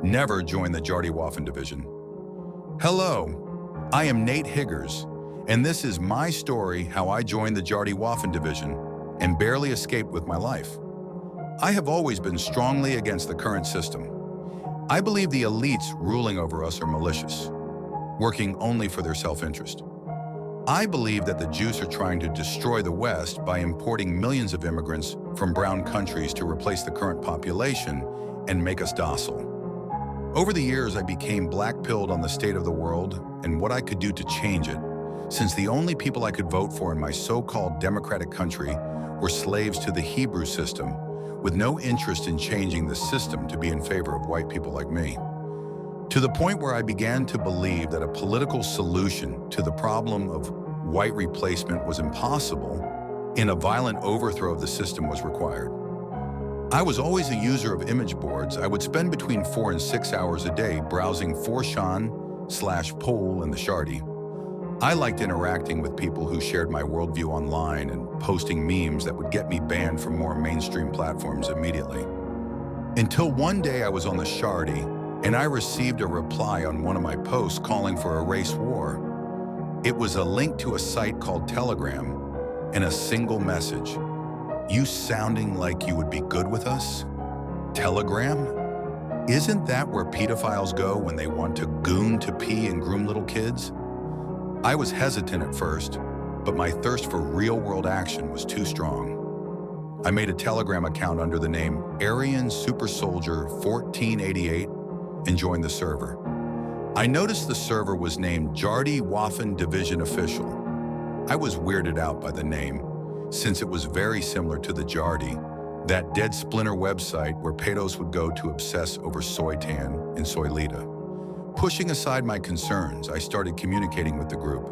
Never join the Jarty Waffen division. Hello, I am Nate Higgers, and this is my story how I joined the Jarty Waffen division and barely escaped with my life. I have always been strongly against the current system. I believe the elites ruling over us are malicious, working only for their self-interest. I believe that the Jews are trying to destroy the West by importing millions of immigrants from brown countries to replace the current population and make us docile. Over the years, I became black-pilled on the state of the world and what I could do to change it, since the only people I could vote for in my so-called democratic country were slaves to the Hebrew system, with no interest in changing the system to be in favor of white people like me. To the point where I began to believe that a political solution to the problem of white replacement was impossible and a violent overthrow of the system was required. I was always a user of image boards. I would spend between 4 and 6 hours a day browsing 4chan/poll in the Jarty. I liked interacting with people who shared my worldview online and posting memes that would get me banned from more mainstream platforms immediately. Until one day I was on the Jarty and I received a reply on one of my posts calling for a race war. It was a link to a site called Telegram and a single message. You sounding like you would be good with us? Telegram? Isn't that where pedophiles go when they want to goon to pee and groom little kids? I was hesitant at first, but my thirst for real-world action was too strong. I made a Telegram account under the name Aryan Super Soldier 1488 and joined the server. I noticed the server was named Jarty Waffen Division Official. I was weirded out by the name, since it was very similar to the Jarty, that dead splinter website where pedos would go to obsess over soy tan and soylita. Pushing aside my concerns, I started communicating with the group.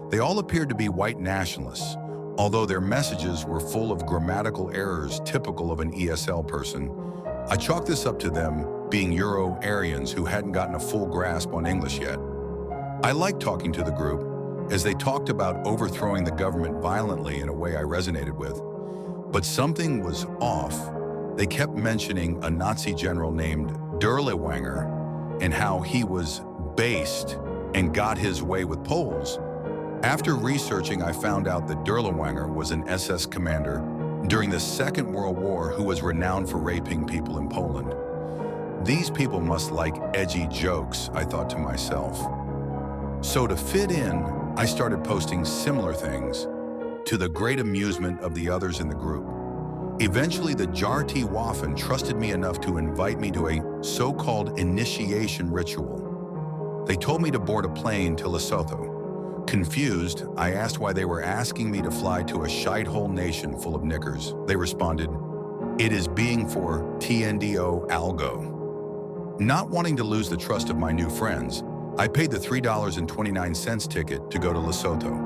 They all appeared to be white nationalists, although their messages were full of grammatical errors typical of an ESL person. I chalked this up to them being Euro-Aryans who hadn't gotten a full grasp on English yet. I liked talking to the group, as they talked about overthrowing the government violently in a way I resonated with. But something was off. They kept mentioning a Nazi general named Dirlewanger and how he was based and got his way with Poles. After researching, I found out that Dirlewanger was an SS commander during the Second World War who was renowned for raping people in Poland. These people must like edgy jokes, I thought to myself. So to fit in, I started posting similar things, to the great amusement of the others in the group. Eventually, the Jarty Waffen trusted me enough to invite me to a so-called initiation ritual. They told me to board a plane to Lesotho. Confused, I asked why they were asking me to fly to a shithole nation full of knickers. They responded, "It is being for TNDO Algo." Not wanting to lose the trust of my new friends, I paid the $3.29 ticket to go to Lesotho.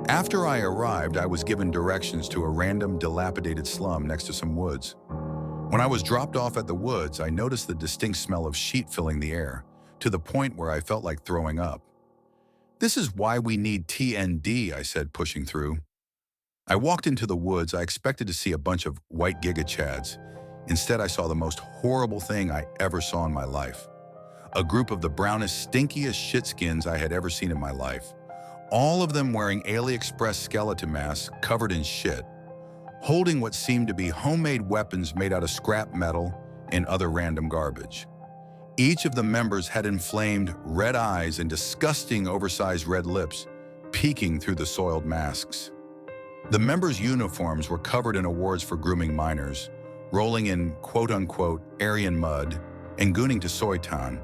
After I arrived, I was given directions to a random dilapidated slum next to some woods. When I was dropped off at the woods, I noticed the distinct smell of sheet filling the air, to the point where I felt like throwing up. "This is why we need TND, I said, pushing through. I walked into the woods. I expected to see a bunch of white giga-chads. Instead, I saw the most horrible thing I ever saw in my life. A group of the brownest, stinkiest shitskins I had ever seen in my life. All of them wearing AliExpress skeleton masks covered in shit, holding what seemed to be homemade weapons made out of scrap metal and other random garbage. Each of the members had inflamed red eyes and disgusting oversized red lips peeking through the soiled masks. The members' uniforms were covered in awards for grooming minors, rolling in quote-unquote Aryan mud and gooning to Soytan,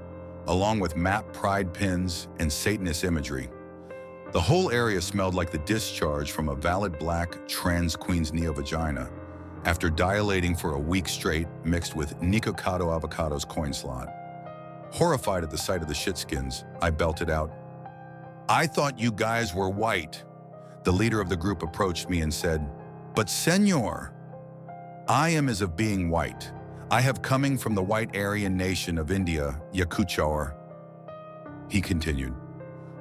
along with map pride pins and Satanist imagery. The whole area smelled like the discharge from a valid black trans queen's neo-vagina after dilating for a week straight mixed with Nikocado Avocado's coin slot. Horrified at the sight of the shitskins, I belted out, "I thought you guys were white." The leader of the group approached me and said, "But senor, I am as of being white. I have coming from the white Aryan nation of India, Yakuchar." He continued,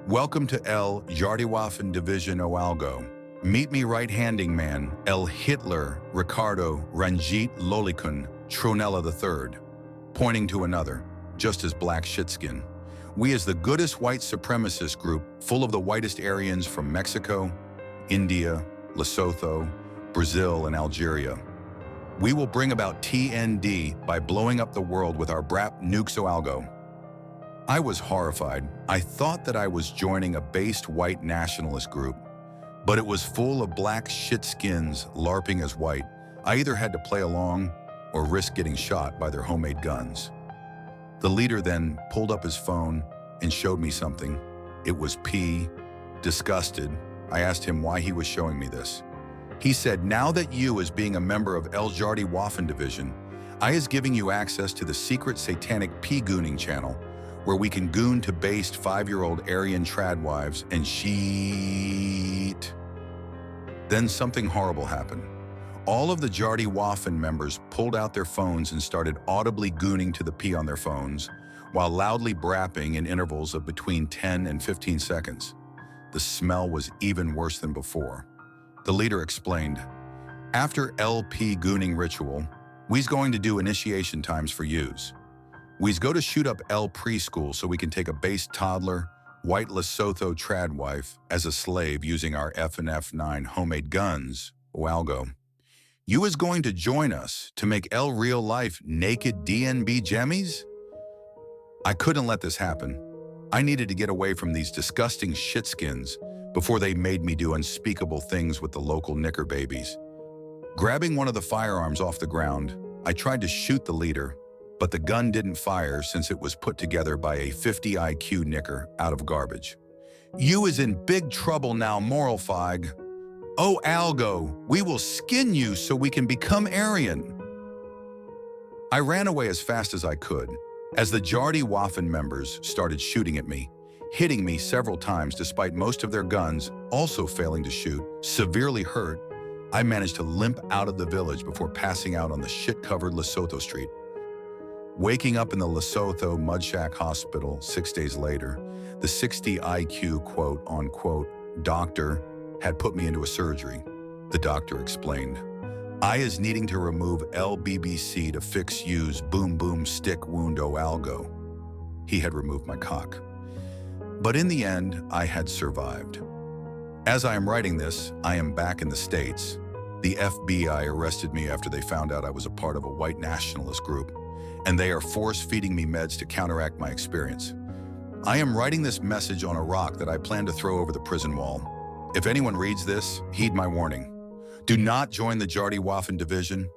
"Welcome to El Jarty Waffen Division o Algo. Meet me right-handing man, El Hitler Ricardo Ranjit Lolikun Tronella III," pointing to another. just as black shitskin. We as the goodest white supremacist group, full of the whitest Aryans from Mexico, India, Lesotho, Brazil, and Algeria. We will bring about TND by blowing up the world with our BRAP nukes algo. I was horrified. I thought that I was joining a based white nationalist group, but it was full of black shitskins LARPing as white. I either had to play along or risk getting shot by their homemade guns. The leader then pulled up his phone and showed me something. It was P. Disgusted, I asked him why he was showing me this. He said, now that you, as being a member of Jarty Waffen division, I is giving you access to the secret satanic P-gooning channel, where we can goon to based 5-year-old Aryan tradwives and sheet. Then something horrible happened. All of the Jarty Waffen members pulled out their phones and started audibly gooning to the P on their phones, while loudly brapping in intervals of between 10 and 15 seconds. The smell was even worse than before. The leader explained, after LP gooning ritual, we's going to do initiation times for yous. We's go to shoot up L preschool so we can take a base toddler, white Lesotho tradwife, as a slave using our F&F9 homemade guns, Walgo. You is going to join us to make L real life naked DNB jemmies? I couldn't let this happen. I needed to get away from these disgusting shitskins before they made me do unspeakable things with the local knicker babies. Grabbing one of the firearms off the ground, I tried to shoot the leader, but the gun didn't fire since it was put together by a 50 IQ knicker out of garbage. You is in big trouble now, moral fag. Oh, Algo, we will skin you so we can become Aryan. I ran away as fast as I could, as the Jarty Waffen members started shooting at me, hitting me several times despite most of their guns also failing to shoot. Severely hurt, I managed to limp out of the village before passing out on the shit-covered Lesotho street. Waking up in the Lesotho Mud Shack Hospital 6 days later, the 60 IQ quote-unquote doctor had put me into a surgery. The doctor explained, I is needing to remove LBBC to fix use boom boom stick wound algo. He had removed my cock. But in the end, I had survived. As I am writing this, I am back in the States. The FBI arrested me after they found out I was a part of a white nationalist group, and they are force-feeding me meds to counteract my experience. I am writing this message on a rock that I plan to throw over the prison wall. If anyone reads this, heed my warning. Do not join the Jarty Waffen division.